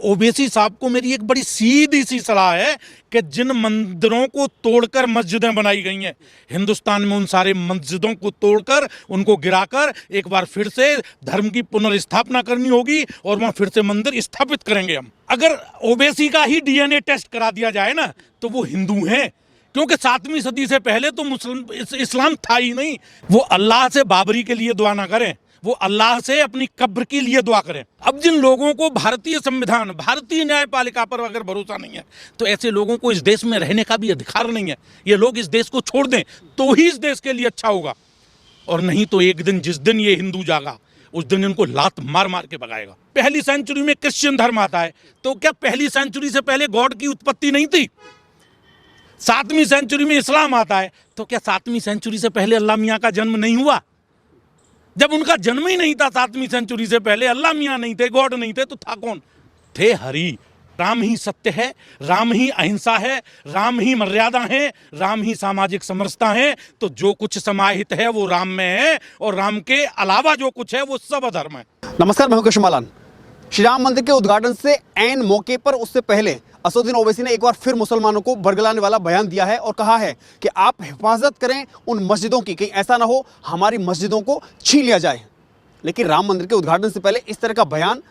ओवैसी साहब को मेरी एक बड़ी सीधी सी सलाह है कि जिन मंदिरों को तोड़कर मस्जिदें बनाई गई हैं हिंदुस्तान में, उन सारे मस्जिदों को तोड़कर उनको गिराकर एक बार फिर से धर्म की पुनर्स्थापना करनी होगी और वहां फिर से मंदिर स्थापित करेंगे हम। अगर ओवैसी का ही डीएनए टेस्ट करा दिया जाए ना तो वो हिंदू हैं, क्योंकि 7वीं सदी से पहले तो इस्लाम था ही नहीं। वो अल्लाह से बाबरी के लिए दुआ ना करें, वो अल्लाह से अपनी कब्र के लिए दुआ करें। अब जिन लोगों को भारतीय संविधान, भारतीय न्यायपालिका पर अगर भरोसा नहीं है तो ऐसे लोगों को इस देश में रहने का भी अधिकार नहीं है। ये लोग इस देश को छोड़ दें तो ही इस देश के लिए अच्छा होगा, और नहीं तो एक दिन जिस दिन ये हिंदू जागा उस दिन इनको लात मार मार के भगाएगा। पहली सेंचुरी में क्रिश्चियन धर्म आता है तो क्या पहली सेंचुरी से पहले गॉड की उत्पत्ति नहीं थी? 7वीं सेंचुरी में इस्लाम आता है तो क्या 7वीं सेंचुरी से पहले अल्लाह मियाँ का जन्म नहीं हुआ? जब उनका जन्म ही नहीं था 7वीं सेंचुरी से पहले, अल्लाह मियाँ नहीं थे, गॉड नहीं थे, तो था कौन? थे हरि। राम ही सत्य है, राम ही अहिंसा है, राम ही मर्यादा है, राम ही सामाजिक समरसता है। तो जो कुछ समाहित है वो राम में है, और राम के अलावा जो कुछ है वो सब अधर्म है। नमस्कार, मैं हूं कृष्ण मालान। श्री राम मंदिर के उद्घाटन से ऐन मौके पर उससे पहले असदुद्दीन ओवैसी ने एक बार फिर मुसलमानों को बरगलाने वाला बयान दिया है और कहा है कि आप हिफाजत करें उन मस्जिदों की, कहीं ऐसा ना हो हमारी मस्जिदों को छीन लिया जाए। लेकिन राम मंदिर के उद्घाटन से पहले इस तरह का बयान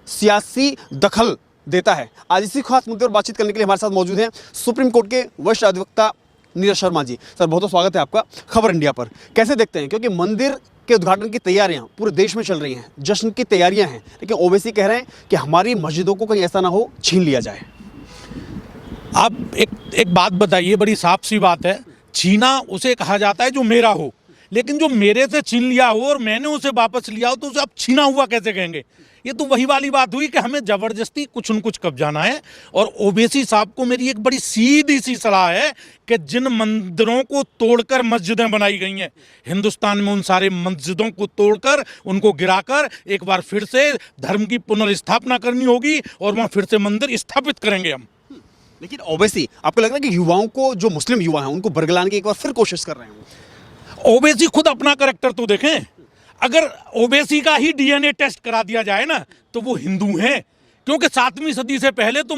सियासी दखल देता है। आज इसी खास मुद्दे पर बातचीत करने के लिए हमारे साथ मौजूद हैं सुप्रीम कोर्ट के वरिष्ठ अधिवक्ता नीरज शर्मा जी। सर, बहुत बहुत स्वागत है आपका खबर इंडिया पर। कैसे देखते हैं, क्योंकि मंदिर के उद्घाटन की तैयारियां पूरे देश में चल रही हैं, जश्न की तैयारियां हैं, लेकिन ओवैसी कह रहे हैं कि हमारी मस्जिदों को कहीं ऐसा ना हो छीन लिया जाए। आप एक बात बताइए, बड़ी साफ सी बात है। छीना उसे कहा जाता है जो मेरा हो, लेकिन जो मेरे से छीन लिया हो और मैंने उसे वापस लिया हो तो उसे आप छीना हुआ कैसे कहेंगे? ये तो वही वाली बात हुई कि हमें जबरदस्ती कुछ न कुछ कब्जाना है। और ओवैसी साहब को मेरी एक बड़ी सीधी सी सलाह है कि जिन मंदिरों को तोड़कर मस्जिदें बनाई गई हैं हिंदुस्तान में, उन सारे मस्जिदों को तोड़कर उनको गिराकर एक बार फिर से धर्म की पुनर्स्थापना करनी होगी और वहाँ फिर से मंदिर स्थापित करेंगे हम। लेकिन ओवैसी, आपको लग रहा है कि युवाओं को, जो मुस्लिम युवा हैं, उनको बरगलाने की एक बार फिर कोशिश कर रहे हैं? ओवैसी खुद अपना करैक्टर तो देखें। अगर ओवैसी का ही डीएनए टेस्ट करा दिया जाए ना तो वो हिंदू हैं, क्योंकि 7वीं सदी से पहले तो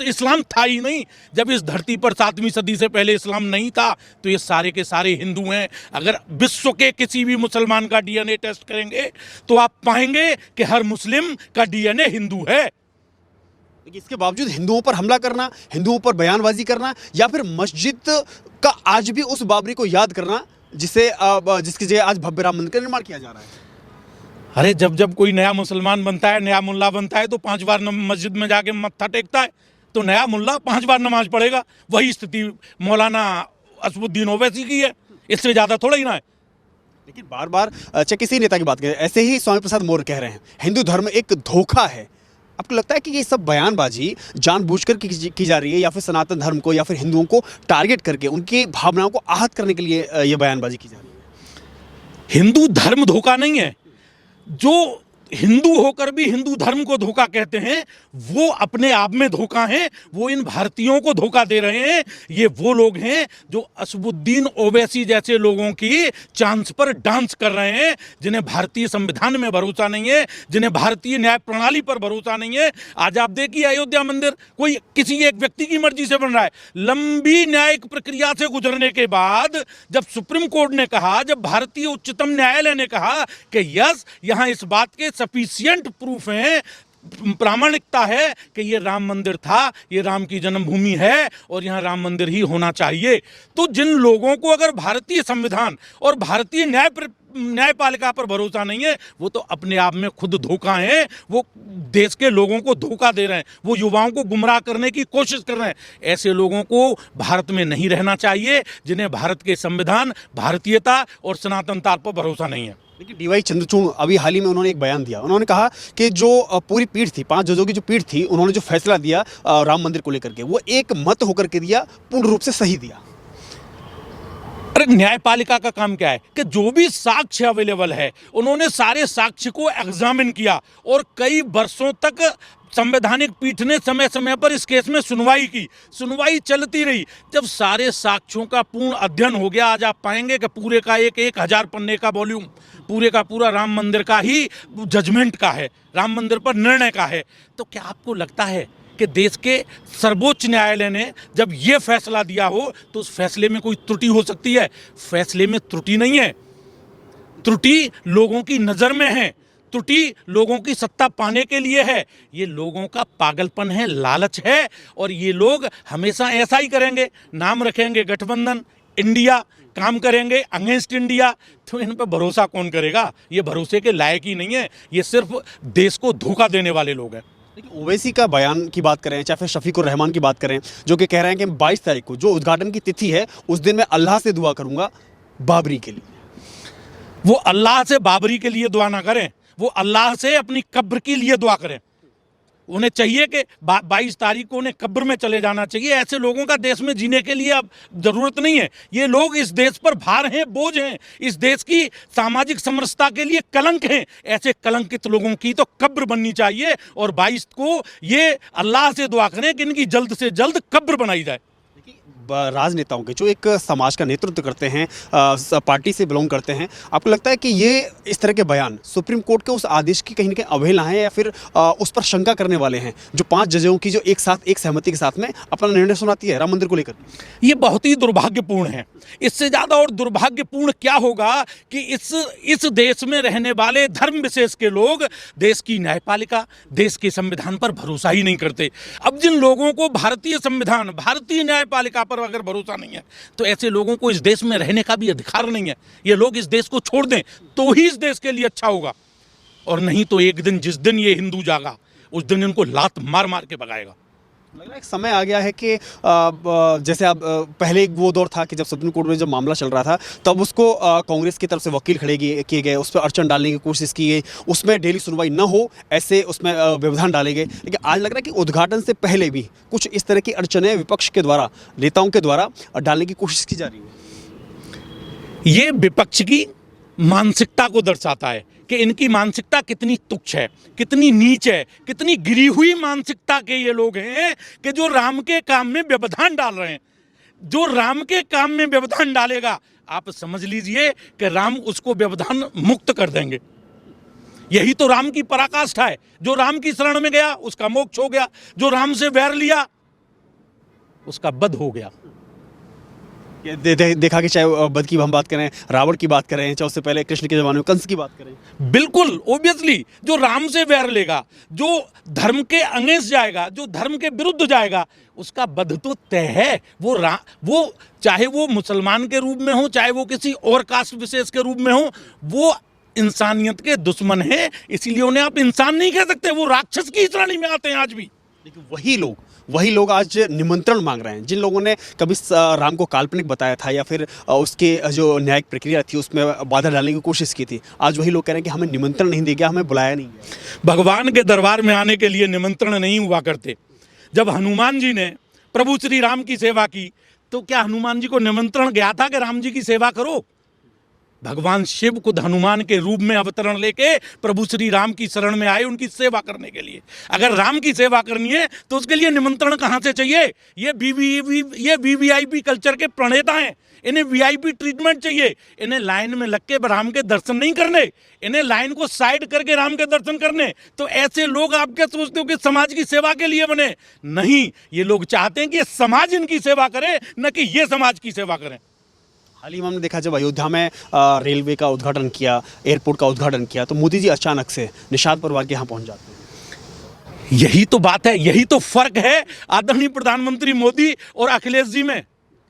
इस्लाम था ही नहीं। जब इस धरती पर 7वीं सदी से पहले इस्लाम नहीं था तो ये सारे के सारे हिंदू हैं। अगर विश्व के किसी भी मुसलमान का डीएनए टेस्ट करेंगे तो आप पाएंगे कि हर मुस्लिम का डीएनए हिंदू है। लेकिन इसके बावजूद हिंदुओं पर हमला करना, हिंदुओं पर बयानबाजी करना, या फिर मस्जिद का आज भी उस बाबरी को याद करना जिसकी जगह आज भव्य राम मंदिर का निर्माण किया जा रहा है। अरे जब कोई नया मुसलमान बनता है, नया मुल्ला बनता है तो 5 बार मस्जिद में जाके मत्था टेकता है, तो नया मुल्ला 5 बार नमाज पढ़ेगा। वही स्थिति मौलाना असदुद्दीन ओवैसी की है, इससे ज़्यादा थोड़ा ही ना है। लेकिन बार बार चाहे किसी नेता की बात करें, ऐसे ही स्वामी प्रसाद मौर्य कह रहे हैं हिंदू धर्म एक धोखा है। आपको लगता है कि ये सब बयानबाजी जानबूझकर की जा रही है, या फिर सनातन धर्म को या फिर हिंदुओं को टारगेट करके उनकी भावनाओं को आहत करने के लिए ये बयानबाजी की जा रही है? हिंदू धर्म धोखा नहीं है। जो हिंदू होकर भी हिंदू धर्म को धोखा कहते हैं वो अपने आप में धोखा है। वो इन भारतीयों को धोखा दे रहे हैं। ये वो लोग हैं जो असदुद्दीन ओवैसी जैसे लोगों की चांस पर डांस कर रहे हैं, जिन्हें भारतीय संविधान में भरोसा नहीं है, जिन्हें भारतीय न्याय प्रणाली पर भरोसा नहीं है। आज आप देखिए, अयोध्या मंदिर कोई किसी एक व्यक्ति की मर्जी से बन रहा है। लंबी न्यायिक प्रक्रिया से गुजरने के बाद जब सुप्रीम कोर्ट ने कहा, जब भारतीय उच्चतम न्यायालय ने कहा कि यस, यहाँ इस बात के सफिशिएंट प्रूफ हैं, प्रामाणिकता है कि ये राम मंदिर था, ये राम की जन्मभूमि है और यहाँ राम मंदिर ही होना चाहिए, तो जिन लोगों को अगर भारतीय संविधान और भारतीय न्यायपालिका पर भरोसा नहीं है वो तो अपने आप में खुद धोखा है। वो देश के लोगों को धोखा दे रहे हैं, वो युवाओं को गुमराह करने की कोशिश कर रहे हैं। ऐसे लोगों को भारत में नहीं रहना चाहिए, जिन्हें भारत के संविधान, भारतीयता और सनातनता पर भरोसा नहीं है। लेकिन डीवाई चंद्रचूड़ अभी हाल ही में उन्होंने एक बयान दिया। उन्होंने कहा कि जो पूरी पीठ थी, 5 जजों की जो पीठ थी, उन्होंने जो फैसला दिया राम मंदिर को लेकर के, वो एक मत होकर के दिया, पूर्ण रूप से सही दिया। अरे न्यायपालिका का काम क्या है कि जो भी साक्ष्य अवेलेबल है उन्होंने सारे साक्ष्य को एग्जामिन किया और कई वर्षों तक संवैधानिक पीठ ने समय समय पर इस केस में सुनवाई चलती रही। जब सारे साक्ष्यों का पूर्ण अध्ययन हो गया, आज आप पाएंगे कि पूरे का एक 1000 पन्ने का वॉल्यूम पूरे का पूरा राम मंदिर का ही जजमेंट का है, राम मंदिर पर निर्णय का है। तो क्या आपको लगता है कि देश के सर्वोच्च न्यायालय ने जब ये फैसला दिया हो तो उस फैसले में कोई त्रुटि हो सकती है? फैसले में त्रुटि नहीं है, त्रुटि लोगों की नज़र में है, त्रुटि लोगों की सत्ता पाने के लिए है। ये लोगों का पागलपन है, लालच है, और ये लोग हमेशा ऐसा ही करेंगे। नाम रखेंगे गठबंधन, इंडिया, काम करेंगे अगेंस्ट इंडिया। तो इन पर भरोसा कौन करेगा? ये भरोसे के लायक ही नहीं है, ये सिर्फ देश को धोखा देने वाले लोग हैं। ओवैसी का बयान की बात करें, चाहे फिर शफीकुर रहमान की बात करें, जो कि कह रहे हैं कि 22 तारीख को जो उद्घाटन की तिथि है उस दिन मैं अल्लाह से दुआ करूंगा बाबरी के लिए। वो अल्लाह से बाबरी के लिए दुआ ना करें, वो अल्लाह से अपनी कब्र के लिए दुआ करें। उन्हें चाहिए कि 22 तारीख को उन्हें कब्र में चले जाना चाहिए। ऐसे लोगों का देश में जीने के लिए अब ज़रूरत नहीं है। ये लोग इस देश पर भार हैं, बोझ हैं, इस देश की सामाजिक समरसता के लिए कलंक हैं। ऐसे कलंकित लोगों की तो कब्र बननी चाहिए, और 22 को ये अल्लाह से दुआ करें कि इनकी जल्द से जल्द कब्र बनाई जाए। राजनेताओं के जो एक समाज का नेतृत्व करते हैं, पार्टी से बिलोंग करते हैं, आपको लगता है कि ये इस तरह के बयान सुप्रीम कोर्ट के उस आदेश की कहीं ना कहीं अवहेलना है, या फिर उस पर शंका करने वाले हैं जो 5 जजों की जो एक साथ एक सहमति के साथ में अपना निर्णय सुनाती है राम मंदिर को लेकर? ये बहुत ही दुर्भाग्यपूर्ण है। इससे ज़्यादा और दुर्भाग्यपूर्ण क्या होगा कि इस देश में रहने वाले धर्म विशेष के लोग देश की न्यायपालिका, देश के संविधान पर भरोसा ही नहीं करते। अब जिन लोगों को भारतीय संविधान, भारतीय न्यायपालिका पर अगर भरोसा नहीं है, तो ऐसे लोगों को इस देश में रहने का भी अधिकार नहीं है। ये लोग इस देश को छोड़ दें तो ही इस देश के लिए अच्छा होगा, और नहीं तो एक दिन, जिस दिन ये हिंदू जागा, उस दिन इनको लात मार मार के भगाएगा। लग रहा है एक समय आ गया है कि जैसे अब पहले एक वो दौर था कि जब सुप्रीम कोर्ट में जब मामला चल रहा था तब उसको कांग्रेस की तरफ से वकील खड़े किए गए, उस पर अड़चन डालने की कोशिश की गई, उसमें डेली सुनवाई न हो ऐसे उसमें व्यवधान डाले गए। लेकिन आज लग रहा है कि उद्घाटन से पहले भी कुछ इस तरह की अड़चनें विपक्ष के द्वारा, नेताओं के द्वारा डालने की कोशिश की जा रही है। ये विपक्ष की मानसिकता को दर्शाता है कि इनकी मानसिकता कितनी तुच्छ है, कितनी नीच है, कितनी गिरी हुई मानसिकता के ये लोग हैं कि जो राम के काम में व्यवधान डाल रहे हैं। जो राम के काम में व्यवधान डालेगा, आप समझ लीजिए कि राम उसको व्यवधान मुक्त कर देंगे। यही तो राम की पराकाष्ठा है। जो राम की शरण में गया उसका मोक्ष हो गया, जो राम से वैर लिया उसका वध हो गया। देखा कि चाहे बद की हम बात करें, रावण की बात करें, चाहे उससे पहले कृष्ण के जमाने में कंस की बात करें, बिल्कुल ओबियसली जो राम से वैर लेगा, जो धर्म के अगेंस्ट जाएगा, जो धर्म के विरुद्ध जाएगा, उसका वध तो तय है। वो चाहे वो मुसलमान के रूप में हो, चाहे वो किसी और कास्ट विशेष के रूप में हो, वो इंसानियत के दुश्मन है। इसीलिए उन्हें आप इंसान नहीं कह सकते, वो राक्षस की श्रेणी में आते हैं आज भी। लेकिन वही लोग आज निमंत्रण मांग रहे हैं। जिन लोगों ने कभी राम को काल्पनिक बताया था या फिर उसके जो न्यायिक प्रक्रिया थी उसमें बाधा डालने की कोशिश की थी, आज वही लोग कह रहे हैं कि हमें निमंत्रण नहीं दिया गया, हमें बुलाया नहीं गया। भगवान के दरबार में आने के लिए निमंत्रण नहीं हुआ करते। जब हनुमान जी ने प्रभु श्री राम की सेवा की तो क्या हनुमान जी को निमंत्रण गया था कि राम जी की सेवा करो? भगवान शिव खुद हनुमान के रूप में अवतरण लेके प्रभु श्री राम की शरण में आए उनकी सेवा करने के लिए। अगर राम की सेवा करनी है तो उसके लिए निमंत्रण कहाँ से चाहिए? ये वीवीआईपी कल्चर के प्रणेता हैं, इन्हें वीआईपी ट्रीटमेंट चाहिए। इन्हें लाइन में लग के राम के दर्शन नहीं करने, इन्हें लाइन को साइड करके राम के दर्शन करने। तो ऐसे लोग आप क्या सोचते हो कि समाज की सेवा के लिए बने? नहीं, ये लोग चाहते हैं कि समाज इनकी सेवा करे, न कि ये समाज की सेवा करें। हाल ही में हमने देखा जब अयोध्या में रेलवे का उद्घाटन किया, एयरपोर्ट का उद्घाटन किया, तो मोदी जी अचानक से निषाद परिवार के यहाँ पहुँच जाते हैं। यही तो बात है, यही तो फर्क है आदरणीय प्रधानमंत्री मोदी और अखिलेश जी में,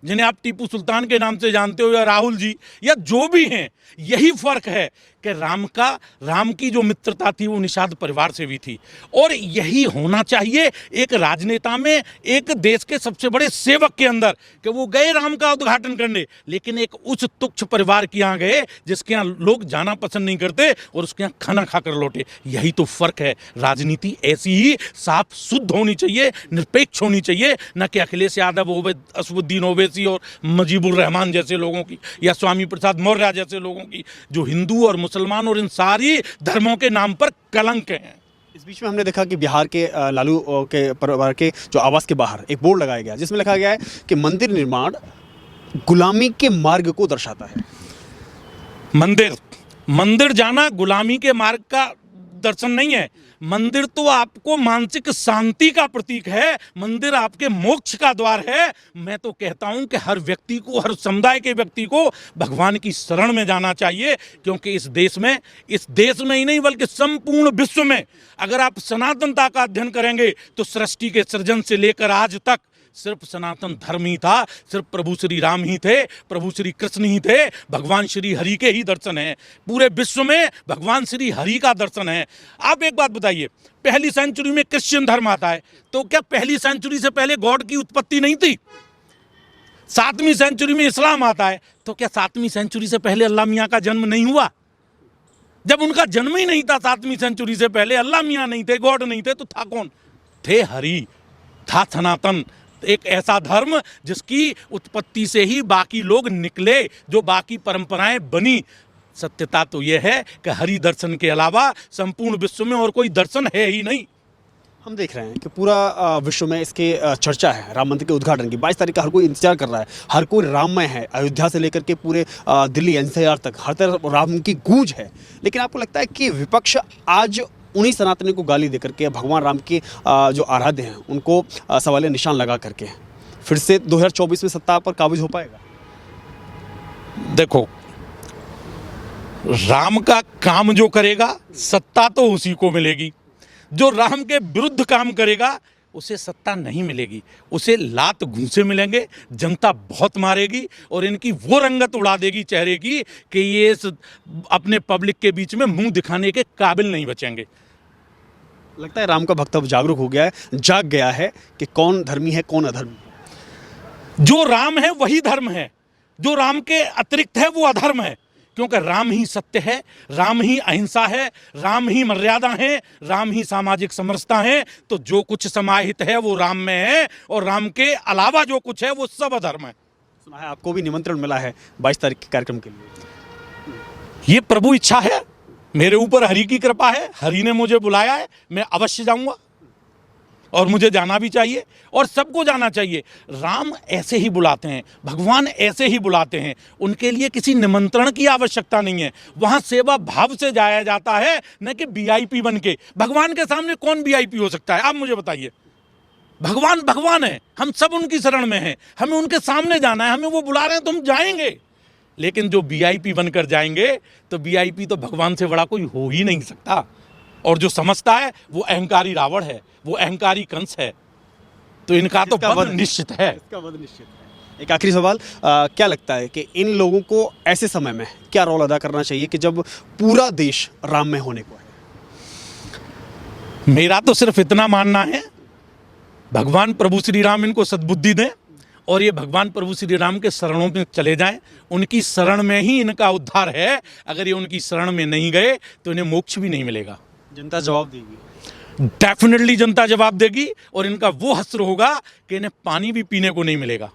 जिन्हें आप टीपू सुल्तान के नाम से जानते हो, या राहुल जी, या जो भी हैं। यही फर्क है कि राम की जो मित्रता थी वो निषाद परिवार से भी थी। और यही होना चाहिए एक राजनेता में, एक देश के सबसे बड़े सेवक के अंदर, कि वो गए राम का उद्घाटन करने, लेकिन एक उच्च तुच्छ परिवार के यहाँ गए जिसके यहाँ लोग जाना पसंद नहीं करते और उसके यहाँ खाना खाकर लौटे। यही तो फर्क है। राजनीति ऐसी ही साफ शुद्ध होनी चाहिए, निरपेक्ष होनी चाहिए, न कि अखिलेश यादव, असदुद्दीन ओवैसी और मुजीबुर रहमान जैसे लोगों की, या स्वामी प्रसाद मौर्य जैसे लोगों की, जो हिंदू और मुसलमान और इन सारी धर्मों के नाम पर कलंक हैं। इस बीच में हमने देखा कि बिहार के लालू के परिवार के जो आवास के बाहर एक बोर्ड लगाया गया जिसमें लिखा गया है कि मंदिर निर्माण गुलामी के मार्ग को दर्शाता है। मंदिर जाना गुलामी के मार्ग का दर्शन नहीं है। मंदिर तो आपको मानसिक शांति का प्रतीक है, मंदिर आपके मोक्ष का द्वार है। मैं तो कहता हूं कि हर व्यक्ति को, हर समुदाय के व्यक्ति को भगवान की शरण में जाना चाहिए, क्योंकि इस देश में ही नहीं बल्कि संपूर्ण विश्व में अगर आप सनातनता का अध्ययन करेंगे तो सृष्टि के सृजन से लेकर आज तक सिर्फ सनातन धर्म ही था, सिर्फ प्रभु श्री राम ही थे, प्रभु श्री कृष्ण ही थे, भगवान श्री हरि के ही दर्शन हैं। पूरे विश्व में भगवान श्री हरि का दर्शन है। आप एक बात बताइए, पहली सेंचुरी में क्रिश्चियन धर्म आता है तो क्या पहली सेंचुरी से पहले गॉड की उत्पत्ति नहीं थी? 7वीं सेंचुरी में इस्लाम आता है तो क्या 7वीं सेंचुरी से पहले अल्लाह मियाँ का जन्म नहीं हुआ? जब उनका जन्म ही नहीं था 7वीं सेंचुरी से पहले, अल्लाह मियाँ नहीं थे, गॉड नहीं थे, तो था कौन? थे हरि, था सनातन, एक ऐसा धर्म जिसकी उत्पत्ति से ही बाकी लोग निकले, जो बाकी परंपराएं बनी। सत्यता तो यह है कि हरि दर्शन के अलावा संपूर्ण विश्व में और कोई दर्शन है ही नहीं। हम देख रहे हैं कि पूरा विश्व में इसके चर्चा है राम मंदिर के उद्घाटन की। 22 तारीख का हर कोई इंतजार कर रहा है, हर कोई राममय है। अयोध्या से लेकर के पूरे दिल्ली एनसीआर तक हर तरफ राम की गूंज है। लेकिन आपको लगता है कि विपक्ष आज उन्हीं सनातनी को गाली देकर के भगवान राम के जो आराध्य हैं उनको सवालिया निशान लगा करके फिर से 2024 में सत्ता पर काबिज हो पाएगा? देखो, राम का काम जो करेगा सत्ता तो उसी को मिलेगी, जो राम के विरुद्ध काम करेगा उसे सत्ता नहीं मिलेगी, उसे लात घूंसे मिलेंगे, जनता बहुत मारेगी और इनकी वो रंगत उड़ा देगी चेहरे की कि ये अपने पब्लिक के बीच में मुंह दिखाने के काबिल नहीं बचेंगे। लगता है राम का भक्त अब जागरूक हो गया है, जाग गया है कि कौन धर्मी है कौन अधर्मी है। जो राम है वही धर्म है, जो राम के अतिरिक्त है वो अधर्म है, क्योंकि राम ही सत्य है, राम ही अहिंसा है, राम ही मर्यादा है, राम ही सामाजिक समरसता है। तो जो कुछ समाहित है वो राम में है और राम के अलावा जो कुछ है वो सब अधर्म है। सुना है आपको भी निमंत्रण मिला है 22 तारीख के कार्यक्रम के लिए? ये प्रभु इच्छा है, मेरे ऊपर हरि की कृपा है, हरि ने मुझे बुलाया है, मैं अवश्य जाऊंगा और मुझे जाना भी चाहिए और सबको जाना चाहिए। राम ऐसे ही बुलाते हैं, भगवान ऐसे ही बुलाते हैं, उनके लिए किसी निमंत्रण की आवश्यकता नहीं है। वहाँ सेवा भाव से जाया जाता है, न कि वीआईपी बन के। भगवान के सामने कौन वीआईपी हो सकता है, आप मुझे बताइए। भगवान भगवान है, हम सब उनकी शरण में हैं, हमें उनके सामने जाना है, हमें वो बुला रहे हैं तो हम जाएंगे। लेकिन जो वीआईपी बनकर जाएंगे तो वीआईपी तो भगवान से बड़ा कोई हो ही नहीं सकता। और जो समझता है वो अहंकारी रावण है, वो अहंकारी कंस है। तो इनका तो वध निश्चित है। इसका वध निश्चित है। एक आखिरी सवाल, क्या लगता है कि इन लोगों को ऐसे समय में क्या रोल अदा करना चाहिए कि जब पूरा देश राम में होने को है? मेरा तो सिर्फ इतना मानना है, भगवान प्रभु श्री राम इनको सद्बुद्धि दें और ये भगवान प्रभु श्री राम के शरणों में चले जाएं। उनकी शरण में ही इनका उद्धार है। अगर ये उनकी शरण में नहीं गए तो इन्हें मोक्ष भी नहीं मिलेगा। जनता जवाब देगी, डेफिनेटली जनता जवाब देगी और इनका वो हश्र होगा कि इन्हें पानी भी पीने को नहीं मिलेगा।